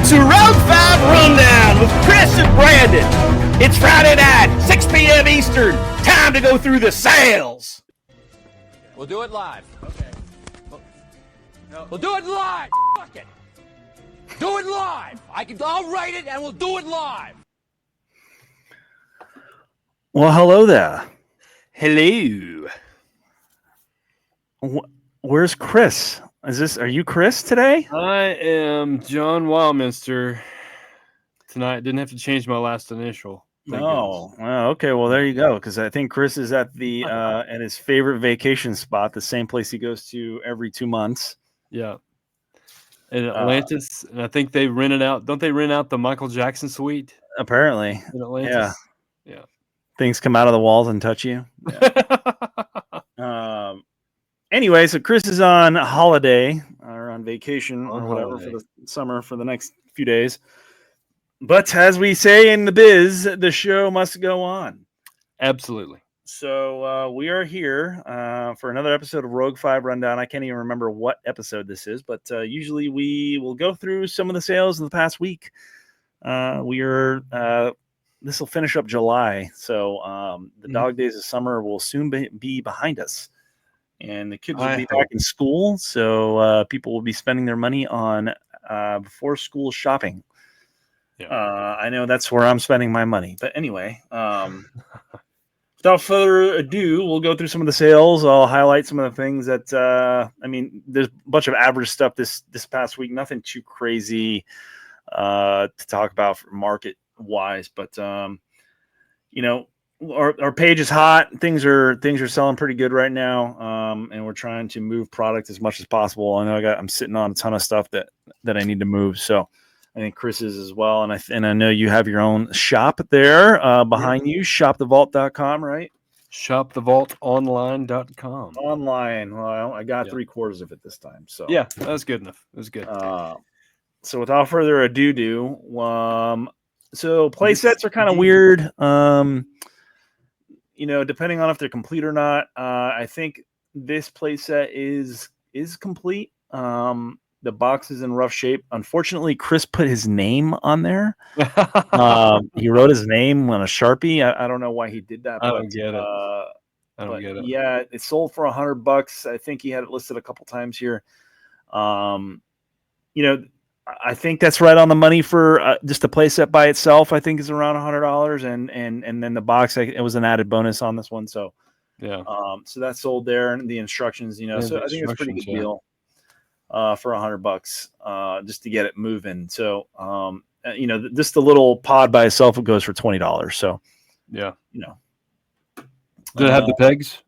to Road 5 Rundown with Chris and Brandon. It's Friday night, 6 p.m. Eastern. Time to go through the sales. We'll do it live. Okay. We'll do it live. Fuck it. Do it live. I'll write it and we'll do it live. Well, hello there. Hello. Where's Chris? Are you Chris today? I am John Wildminster. Tonight, didn't have to change my last initial. Oh, okay. Well, there you go. Because I think Chris is at the at his favorite vacation spot, the same place he goes to every 2 months. Yeah. In Atlantis, and I think they rented out. Don't they rent out the Michael Jackson suite? Apparently, in Atlantis. Yeah. Things come out of the walls and touch you. Yeah. Anyway, so Chris is on holiday or on vacation or whatever for the summer for the next few days. But as we say in the biz, the show must go on. Absolutely. So we are here for another episode of Rogue 5 Rundown. I can't even remember what episode this is, but usually we will go through some of the sales of the past week. This will finish up July, so the dog days of summer will soon be behind us. And the kids will be back in school, so people will be spending their money on before school shopping. Yeah. I know that's where I'm spending my money. But anyway, without further ado, we'll go through some of the sales. I'll highlight some of the things that, there's a bunch of average stuff this past week. Nothing too crazy to talk about market-wise. But, our page is hot. Things are selling pretty good right now, and we're trying to move product as much as possible. I know I'm sitting on a ton of stuff that I need to move. So I think Chris is as well, and I know you have your own shop there behind you, shopthevault.com, right? Shopthevaultonline.com. Online. Well, I got 3/4 of it this time. So yeah, that was good enough. It was good. So without further ado, so play sets are kind of weird. Depending on if they're complete or not. I think this playset is complete. The box is in rough shape. Unfortunately, Chris put his name on there. He wrote his name on a Sharpie. I don't know why he did that. I don't get it. Yeah, it sold for $100. I think he had it listed a couple times here. I think that's right on the money for just the playset by itself. I think is around $100, and then the box, it was an added bonus on this one. So yeah, so that sold there, and the instructions, so I think it's a pretty good deal for $100 just to get it moving. So just the little pod by itself, it goes for $20. So yeah, did it have the pegs?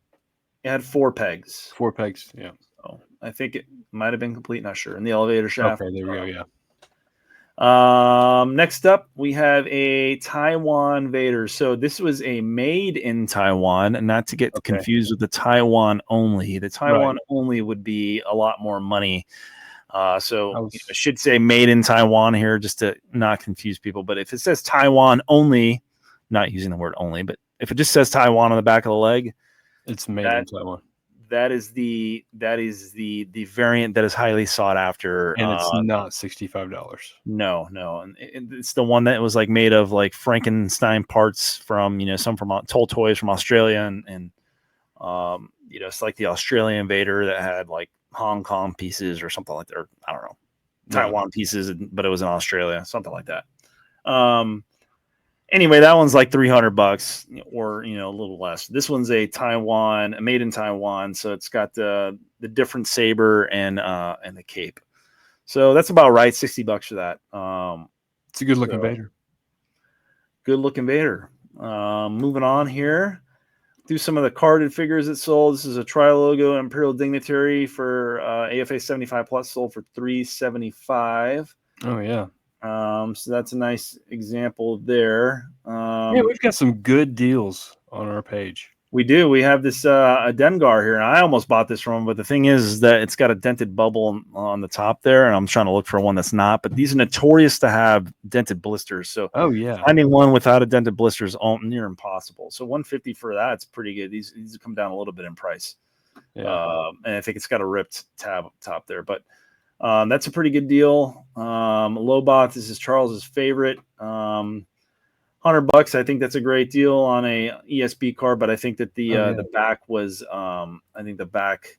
It had 4 pegs. 4 pegs, yeah. So I think it might have been complete, not sure. In the elevator shaft. Okay, there we go, yeah. Next up, we have a Taiwan Vader. So this was a made in Taiwan, and not to get confused with the Taiwan only. The Taiwan only would be a lot more money. I should say made in Taiwan here just to not confuse people. But if it says Taiwan only, not using the word only, but if it just says Taiwan on the back of the leg, it's made in Taiwan. That is the variant that is highly sought after, and it's not $65. No, and it's the one that was like made of like Frankenstein parts from some from Toll Toys from Australia, and it's like the Australian Vader that had like Hong Kong pieces or something like that. Or, I don't know, Taiwan pieces, but it was in Australia, something like that. Anyway, that one's like $300 or, a little less. This one's a made in Taiwan. So it's got the different saber and the cape. So that's about right. $60 for that. It's a good looking Vader. Good looking Vader. Moving on here. Do some of the carded figures that sold. This is a Tri-Logo Imperial Dignitary for AFA 75 plus, sold for $375. Oh yeah. So that's a nice example there. Yeah, we've got some good deals on our page. We do. We have this a Dengar here, and I almost bought this from him, but the thing is that it's got a dented bubble on the top there, and I'm trying to look for one that's not. But these are notorious to have dented blisters. So finding one without a dented blister is near impossible. So $150 for that's pretty good. These come down a little bit in price. Yeah. And I think it's got a ripped tab up top there, but That's a pretty good deal. Lobot, this is Charles's favorite. $100. I think that's a great deal on a ESB card, but I think that the back was I think the back.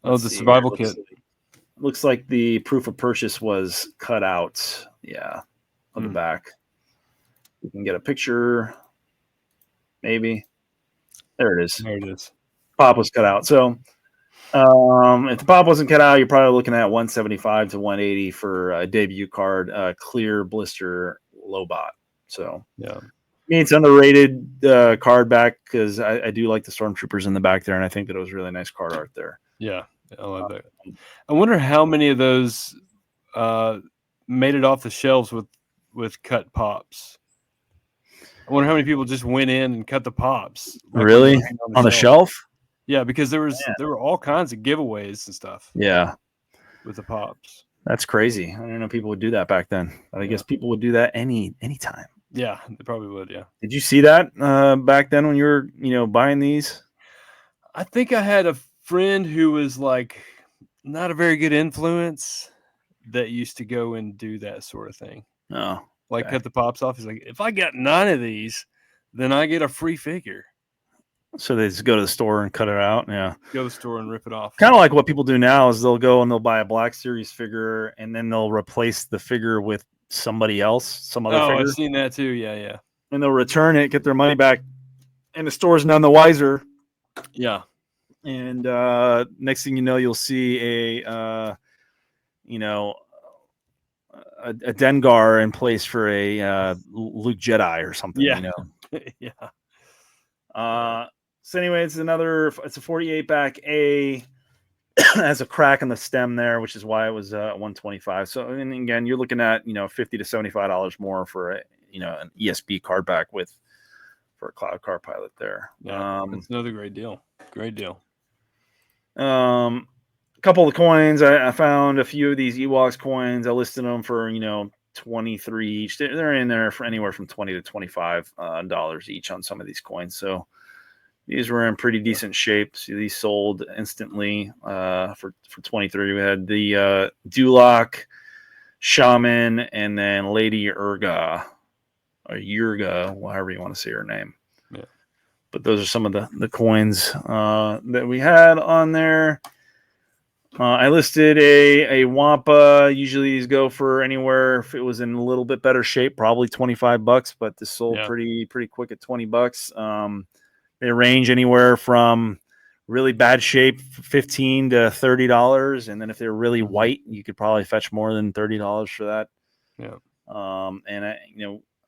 Oh, the survival kit. Looks like the proof of purchase was cut out. Yeah, on the back. You can get a picture. Maybe. There it is. There it is. Pop was cut out. So if the pop wasn't cut out, you're probably looking at 175 to 180 for a debut card, clear blister Lobot. So yeah, it's underrated card back because I do like the Stormtroopers in the back there, and I think that it was really nice card art there. Yeah, I love that. I wonder how many of those made it off the shelves with cut pops. I wonder how many people just went in and cut the pops. Really? On the shelf? Yeah, because there were all kinds of giveaways and stuff. Yeah. With the pops. That's crazy. I didn't know people would do that back then. But I guess people would do that anytime. Yeah, they probably would, yeah. Did you see that back then when you were, buying these? I think I had a friend who was like not a very good influence that used to go and do that sort of thing. Oh. Like cut the pops off. He's like, if I got 9 of these, then I get a free figure. So they just go to the store and cut it out. Yeah. Go to the store and rip it off. Kind of like what people do now is they'll go and they'll buy a Black Series figure and then they'll replace the figure with somebody else, some other figure. I've seen that too. Yeah, yeah. And they'll return it, get their money back, and the store's none the wiser. Yeah. And next thing you know, you'll see a Dengar in place for a Luke Jedi or something. Yeah. Yeah. So anyway, it's a 48 back A. Has a crack in the stem there, which is why it was 125. So, and again, you're looking at $50 to $75 more for an ESB card back for a Cloud Car Pilot there. Yeah, it's another great deal. Great deal. A couple of coins. I found a few of these Ewoks coins. I listed them for 23 each. They're in there for anywhere from $20 to $25 each on some of these coins. So these were in pretty decent shape. So these sold instantly for 23. We had the Duloc, Shaman, and then Lady Urga, or Yurga, however you want to say her name. Yeah. But those are some of the coins that we had on there. I listed a Wampa. Usually these go for anywhere, if it was in a little bit better shape, probably $25, but this sold pretty quick at $20. They range anywhere from really bad shape, $15 to $30, and then if they're really white, you could probably fetch more than $30 for that. Yeah. And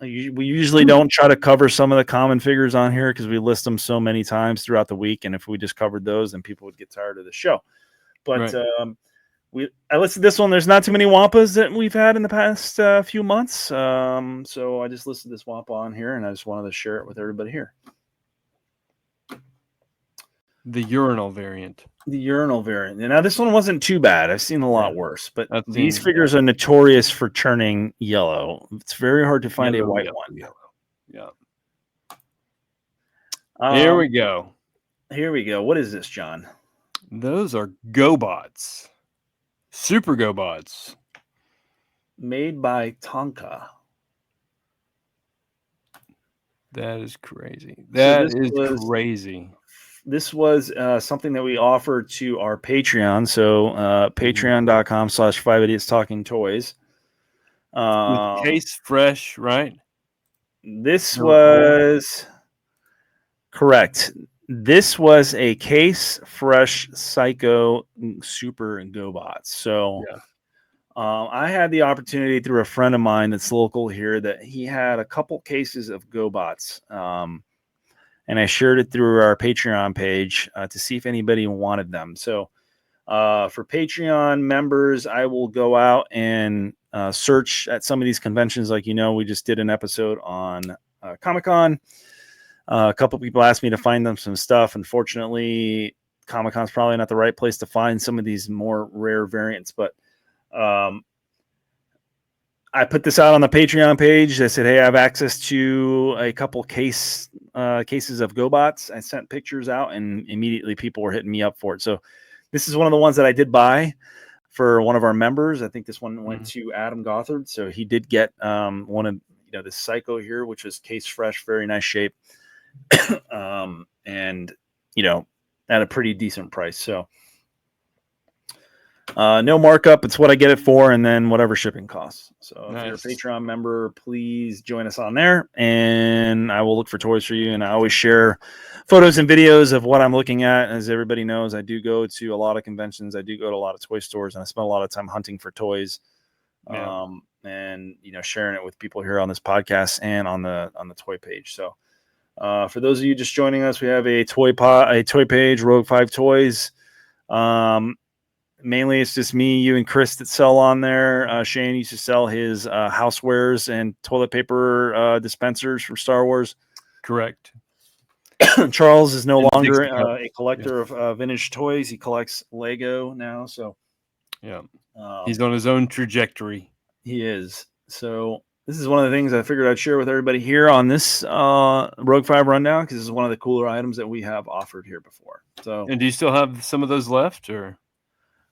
we usually don't try to cover some of the common figures on here because we list them so many times throughout the week, and if we just covered those, then people would get tired of the show. But I listed this one. There's not too many Wampas that we've had in the past few months, so I just listed this Wampa on here, and I just wanted to share it with everybody here. The urinal variant. The urinal variant. Now, this one wasn't too bad. I've seen a lot worse, but these figures are notorious for turning yellow. It's very hard to find a white one. Yeah. Here we go. Here we go. What is this, John? Those are Gobots. Super Gobots. Made by Tonka. That is crazy. That is crazy. This was something that we offered to our Patreon. So patreon.com/5idiotstalkingtoys. Case fresh, right? This was correct. This was a Case Fresh Psycho Super Gobots. So I had the opportunity through a friend of mine that's local here that he had a couple cases of Gobots. And I shared it through our Patreon page to see if anybody wanted them. So for Patreon members, I will go out and search at some of these conventions. Like, we just did an episode on Comic-Con. A couple people asked me to find them some stuff. Unfortunately, Comic-Con's probably not the right place to find some of these more rare variants. But I put this out on the Patreon page. I said, hey, I have access to a couple cases of Gobots. I sent pictures out, and immediately people were hitting me up for it. So this is one of the ones that I did buy for one of our members. I think this one went to Adam Gothard. So he did get one of this Psycho here, which is case fresh, very nice shape, and at a pretty decent price. So no markup. It's what I get it for, and then whatever shipping costs. So if you're a Patreon member, please join us on there, and I will look for toys for you. And I always share photos and videos of what I'm looking at. As everybody knows, I do go to a lot of conventions. I do go to a lot of toy stores, and I spend a lot of time hunting for toys. And sharing it with people here on this podcast and on the toy page. So for those of you just joining us, we have a toy page, Rogue 5 Toys. Mainly it's just me, you, and Chris that sell on there. Shane used to sell his housewares and toilet paper dispensers from Star Wars. Correct. Charles is no longer a collector of vintage toys. He collects Lego now. So he's on his own trajectory. He is. So this is one of the things I figured I'd share with everybody here on this Rogue 5 rundown, because this is one of the cooler items that we have offered here before. So, and do you still have some of those left, or?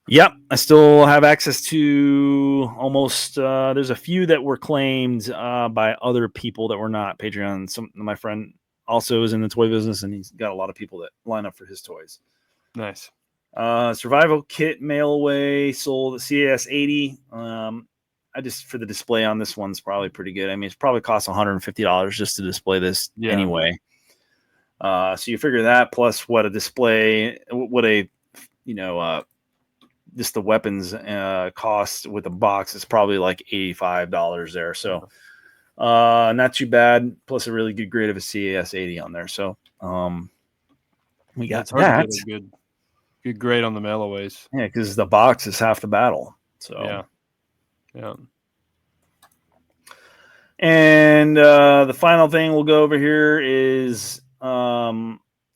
Yep, I still have access to almost. There's a few that were claimed by other people that were not Patreon. My friend also is in the toy business, and he's got a lot of people that line up for his toys. Nice. Survival kit Mailaway sold at CAS 80. I just, for the display on this one's probably pretty good. I mean, it's probably cost $150 just to display this anyway. So you figure that plus what a display, just the weapons cost with the box is probably like $85 there. So not too bad. Plus a really good grade of a CAS 80 on there. So we got that. Good grade on the Mailaways. Yeah, because the box is half the battle. So yeah. And the final thing we'll go over here is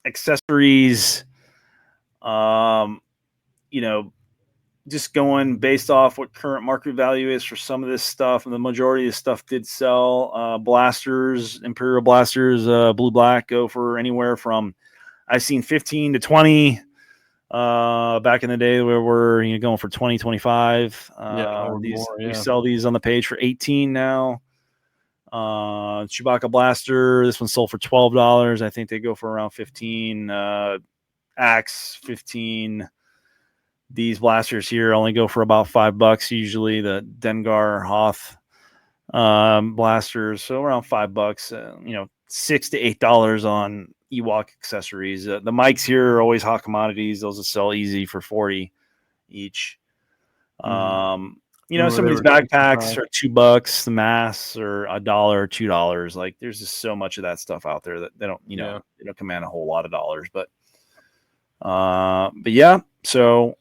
accessories. Just going based off what current market value is for some of this stuff. And the majority of stuff did sell. Blasters, Imperial blasters, blue black go for anywhere from, I've seen 15 to 20. Back in the day where we're going for 20, 25. We sell these on the page for 18 now. Chewbacca blaster, this one sold for $12. I think they go for around 15. Axe 15. These blasters here only go for about $5 usually. The Dengar Hoth blasters, so around $5. $6 to $8 on Ewok accessories. The mics here are always hot commodities. Those will sell easy for 40 each. Some of these backpacks are $2. The masks are $1 or $2. Like there's just so much of that stuff out there that they don't, they don't command a whole lot of dollars. But yeah. So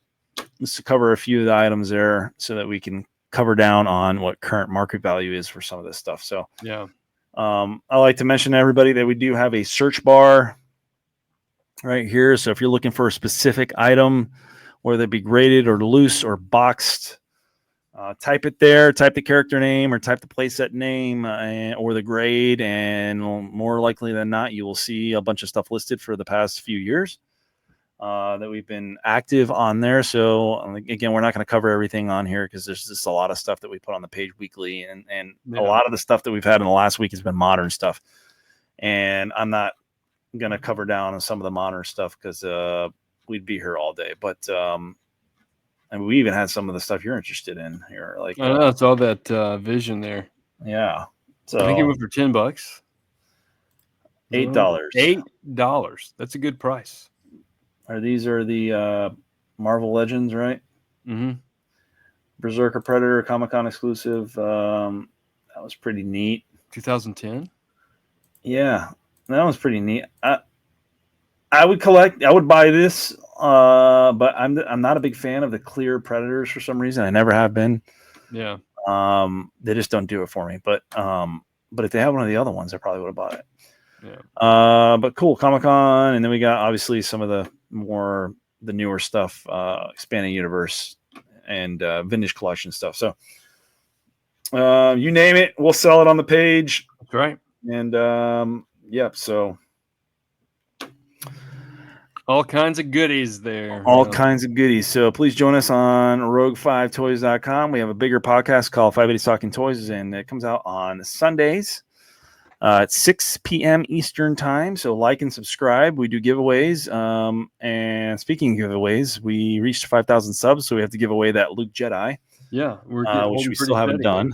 let's cover a few of the items there so that we can cover down on what current market value is for some of this stuff. So I like to mention to everybody that we do have a search bar right here. So if you're looking for a specific item, whether it be graded or loose or boxed, type it there, type the character name or type the playset name or the grade, and more likely than not, you will see a bunch of stuff listed for the past few years that we've been active on there. So again, we're not going to cover everything on here because there's just a lot of stuff that we put on the page weekly, and a lot of the stuff that we've had in the last week has been modern stuff, and I'm not going to cover down on some of the modern stuff because we'd be here all day. But and we even had some of the stuff you're interested in here, like I know it's all that vision there. Yeah, so I think it went for $10. $8. $8. That's a good price. These are the Marvel Legends, right? Mm-hmm. Berserker Predator Comic-Con exclusive. That was pretty neat. 2010. Yeah, that was pretty neat. I would collect. I would buy this, but I'm not a big fan of the clear Predators for some reason. I never have been. Yeah. They just don't do it for me. But if they had one of the other ones, I probably would have bought it. Yeah. But cool, Comic-Con, and then we got obviously some of the newer stuff, expanding universe and vintage collection stuff. So you name it, we'll sell it on the page. That's right. And yep. So All kinds of goodies there. All kinds of goodies. So please join us on rogue5toys.com. We have a bigger podcast called 580 Talking Toys, and it comes out on Sundays at 6 p.m. Eastern time. So like and subscribe. We do giveaways. And speaking of giveaways, we reached 5,000 subs, so we have to give away that Luke Jedi. Yeah, which we still haven't done.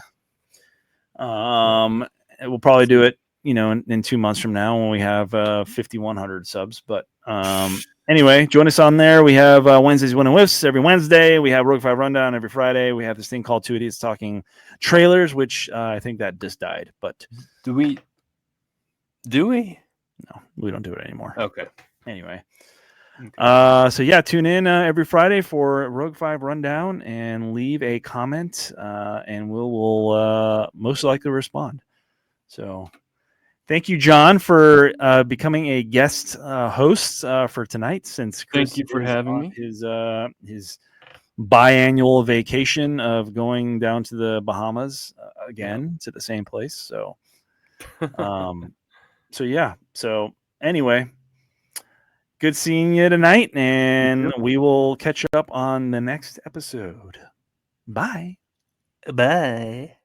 We'll probably do it, in 2 months from now when we have 5,100 subs. But anyway, join us on there. We have Wednesdays Win and Whiffs every Wednesday. We have Rogue 5 Rundown every Friday. We have this thing called Two Idiots Talking Trailers, which I think that just died. But do we? No, we don't do it anymore. Okay. Anyway. So yeah, tune in every Friday for Rogue 5 Rundown and leave a comment, and we'll most likely respond. So thank you, John, for becoming a guest host for tonight. Since Chris thank you for having me. His biannual vacation of going down to the Bahamas again to the same place. So, So anyway. Good seeing you tonight, and we will catch up on the next episode. Bye. Bye.